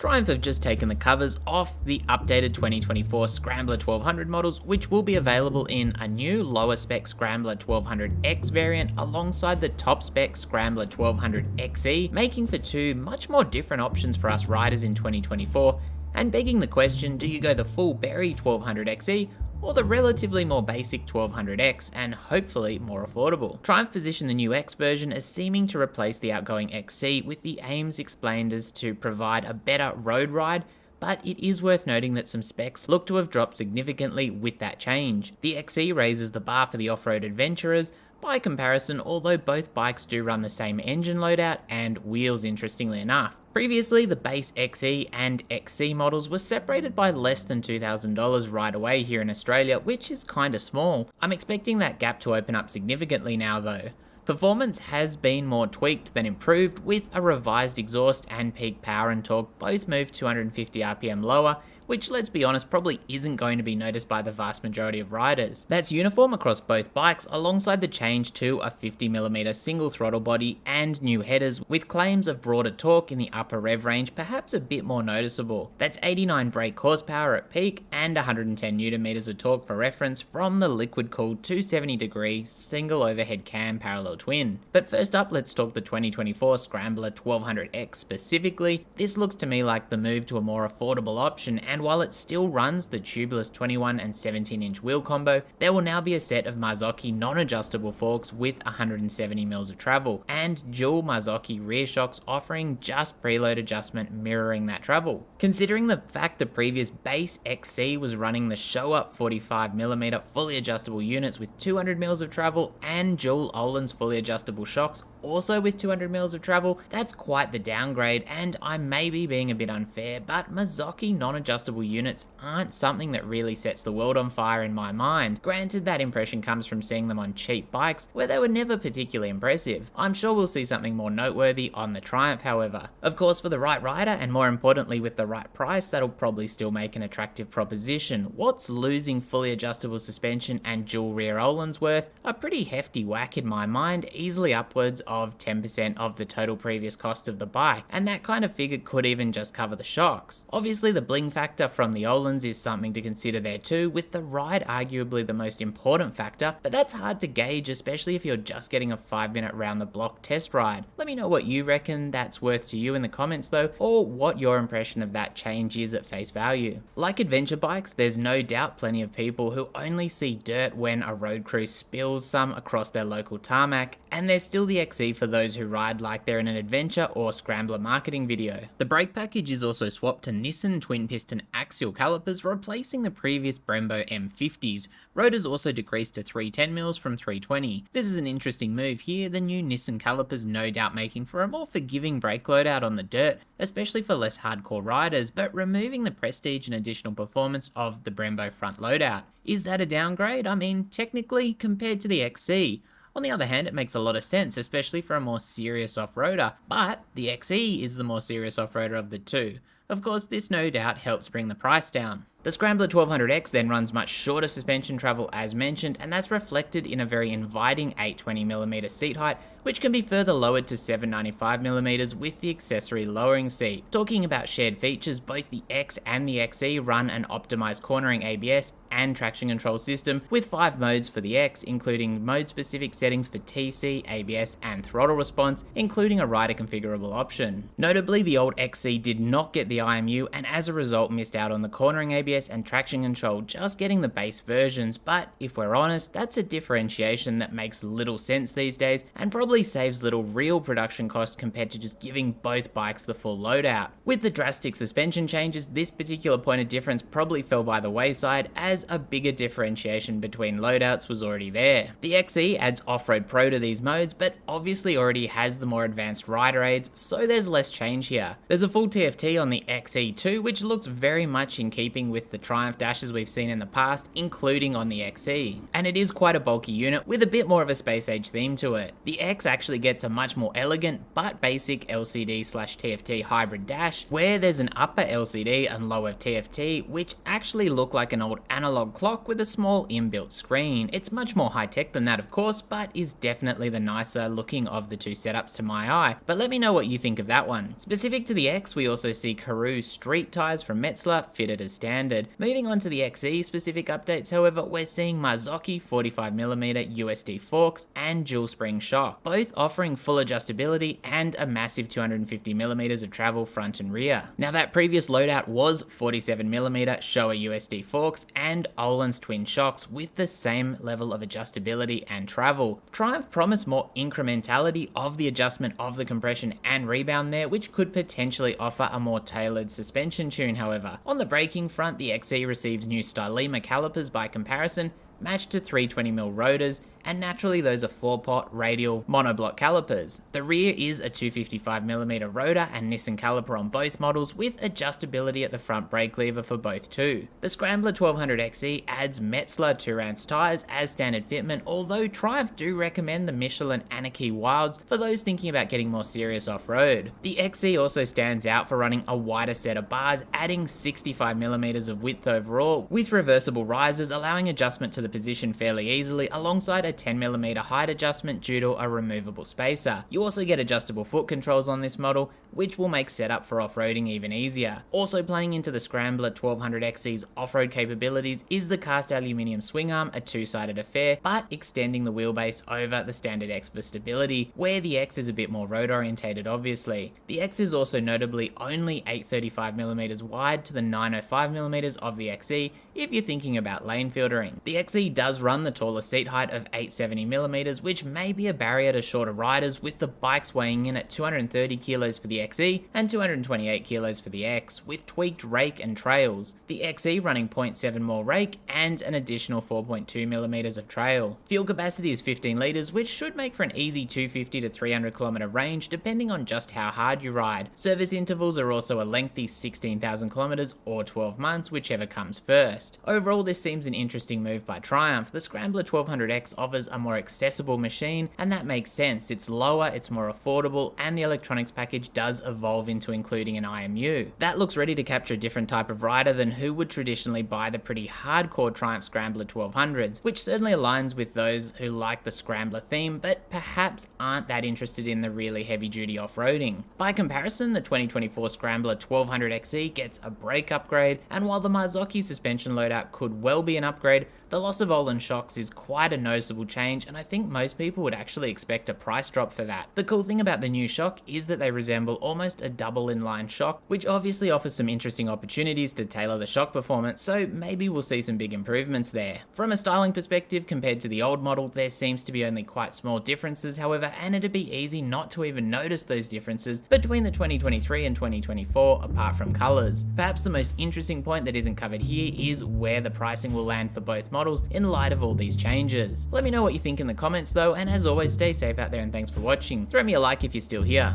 Triumph have just taken the covers off the updated 2024 Scrambler 1200 models, which will be available in a new lower spec Scrambler 1200X variant alongside the top spec Scrambler 1200XE, making for two much more different options for us riders in 2024, and begging the question, do you go the full berry 1200XE or the relatively more basic 1200X and hopefully more affordable? Triumph positioned the new X version as seeming to replace the outgoing XC, with the aims explained as to provide a better road ride, but it is worth noting that some specs look to have dropped significantly with that change. The XE raises the bar for the off-road adventurers. By comparison, although both bikes do run the same engine loadout and wheels, interestingly enough. Previously, the base XE and XC models were separated by less than $2,000 right away here in Australia, which is kinda small. I'm expecting that gap to open up significantly now though. Performance has been more tweaked than improved, with a revised exhaust and peak power and torque both moved 250 RPM lower, which, let's be honest, probably isn't going to be noticed by the vast majority of riders. That's uniform across both bikes, alongside the change to a 50mm single throttle body and new headers, with claims of broader torque in the upper rev range perhaps a bit more noticeable. That's 89 brake horsepower at peak and 110 Nm of torque for reference from the liquid-cooled 270-degree single overhead cam parallel twin. But first up, let's talk the 2024 Scrambler 1200X specifically. This looks to me like the move to a more affordable option, and while it still runs the tubeless 21 and 17-inch wheel combo, there will now be a set of Marzocchi non-adjustable forks with 170mm of travel, and dual Marzocchi rear shocks offering just preload adjustment mirroring that travel. Considering the fact the previous base XC was running the show-up 45mm fully adjustable units with 200mm of travel and dual Ohlins fully adjustable shocks also with 200mm of travel, that's quite the downgrade, and I may be being a bit unfair, but Marzocchi non-adjustable units aren't something that really sets the world on fire in my mind. Granted, that impression comes from seeing them on cheap bikes where they were never particularly impressive. I'm sure we'll see something more noteworthy on the Triumph, however. Of course, for the right rider, and more importantly with the right price, that'll probably still make an attractive proposition. What's losing fully adjustable suspension and dual rear Ohlins worth? A pretty hefty whack in my mind, easily upwards of 10% of the total previous cost of the bike, and that kind of figure could even just cover the shocks. Obviously, the bling factor from the Ohlins is something to consider there too, with the ride arguably the most important factor, but that's hard to gauge, especially if you're just getting a 5-minute round the block test ride. Let me know what you reckon that's worth to you in the comments though, or what your impression of that change is at face value. Like adventure bikes, there's no doubt plenty of people who only see dirt when a road crew spills some across their local tarmac, and there's still the XE for those who ride like they're in an adventure or Scrambler marketing video. The brake package is also swapped to Nissan twin piston axial calipers, replacing the previous Brembo M50s. Rotors also decreased to 310mm from 320. This is an interesting move here, the new Nissan calipers no doubt making for a more forgiving brake loadout on the dirt, especially for less hardcore riders, but removing the prestige and additional performance of the Brembo front loadout. Is that a downgrade? I mean, technically, compared to the XC. On the other hand, it makes a lot of sense, especially for a more serious off-roader, but the XE is the more serious off-roader of the two. Of course, this no doubt helps bring the price down. The Scrambler 1200X then runs much shorter suspension travel as mentioned, and that's reflected in a very inviting 820mm seat height, which can be further lowered to 795mm with the accessory lowering seat. Talking about shared features, both the X and the XE run an optimized cornering ABS and traction control system with 5 modes for the X, including mode-specific settings for TC, ABS, and throttle response, including a rider configurable option. Notably, the old XE did not get the IMU, and as a result missed out on the cornering ABS and traction control, just getting the base versions, but if we're honest, that's a differentiation that makes little sense these days and probably saves little real production cost compared to just giving both bikes the full loadout. With the drastic suspension changes, this particular point of difference probably fell by the wayside, as a bigger differentiation between loadouts was already there. The XE adds Off-Road Pro to these modes, but obviously already has the more advanced rider aids, so there's less change here. There's a full TFT on the XE too, which looks very much in keeping with the Triumph dashes we've seen in the past, including on the XE. And it is quite a bulky unit with a bit more of a space age theme to it. The X actually gets a much more elegant but basic LCD/TFT hybrid dash, where there's an upper LCD and lower TFT, which actually look like an old analog clock with a small inbuilt screen. It's much more high tech than that of course, but is definitely the nicer looking of the two setups to my eye. But let me know what you think of that one. Specific to the X, we also see Subaru street tyres from Metzler fitted as standard. Moving on to the XE specific updates, however, we're seeing Marzocchi 45mm USD forks and dual spring shock, both offering full adjustability and a massive 250mm of travel front and rear. Now that previous loadout was 47mm Showa USD forks and Ohlins twin shocks with the same level of adjustability and travel. Triumph promised more incrementality of the adjustment of the compression and rebound there, which could potentially offer a more tailored suspension tune however. On the braking front, the XE receives new Stylema calipers by comparison, matched to 320mm rotors, and naturally those are 4-pot radial monoblock calipers. The rear is a 255mm rotor and Nissan caliper on both models with adjustability at the front brake lever for both too. The Scrambler 1200 XE adds Metzler 2-ounce tyres as standard fitment, although Triumph do recommend the Michelin Anarchy Wilds for those thinking about getting more serious off-road. The XE also stands out for running a wider set of bars, adding 65mm of width overall, with reversible risers allowing adjustment to the position fairly easily, alongside a 10mm height adjustment due to a removable spacer. You also get adjustable foot controls on this model, which will make setup for off-roading even easier. Also playing into the Scrambler 1200 XE's off-road capabilities is the cast aluminium swing arm, a two-sided affair, but extending the wheelbase over the standard X for stability, where the X is a bit more road orientated obviously. The X is also notably only 835mm wide to the 905mm of the XE if you're thinking about lane filtering. The XE does run the taller seat height of 870mm, which may be a barrier to shorter riders, with the bikes weighing in at 230 kilos for the XE and 228 kilos for the X, with tweaked rake and trails. The XE running 0.7 more rake and an additional 4.2mm of trail. Fuel capacity is 15 litres, which should make for an easy 250 to 300km range depending on just how hard you ride. Service intervals are also a lengthy 16,000km or 12 months, whichever comes first. Overall, this seems an interesting move by Triumph. The Scrambler 1200X offers a more accessible machine, and that makes sense. It's lower, it's more affordable, and the electronics package does evolve into including an IMU. That looks ready to capture a different type of rider than who would traditionally buy the pretty hardcore Triumph Scrambler 1200s, which certainly aligns with those who like the Scrambler theme, but perhaps aren't that interested in the really heavy-duty off-roading. By comparison, the 2024 Scrambler 1200 XE gets a brake upgrade, and while the Marzocchi suspension loadout could well be an upgrade, the loss of Ohlins shocks is quite a noticeable change, and I think most people would actually expect a price drop for that. The cool thing about the new shock is that they resemble almost a double inline shock, which obviously offers some interesting opportunities to tailor the shock performance, so maybe we'll see some big improvements there. From a styling perspective, compared to the old model, there seems to be only quite small differences however, and it'd be easy not to even notice those differences between the 2023 and 2024 apart from colours. Perhaps the most interesting point that isn't covered here is where the pricing will land for both models in light of all these changes. Let me know what you think in the comments though, and as always, stay safe out there and thanks for watching. Throw me a like if you're still here.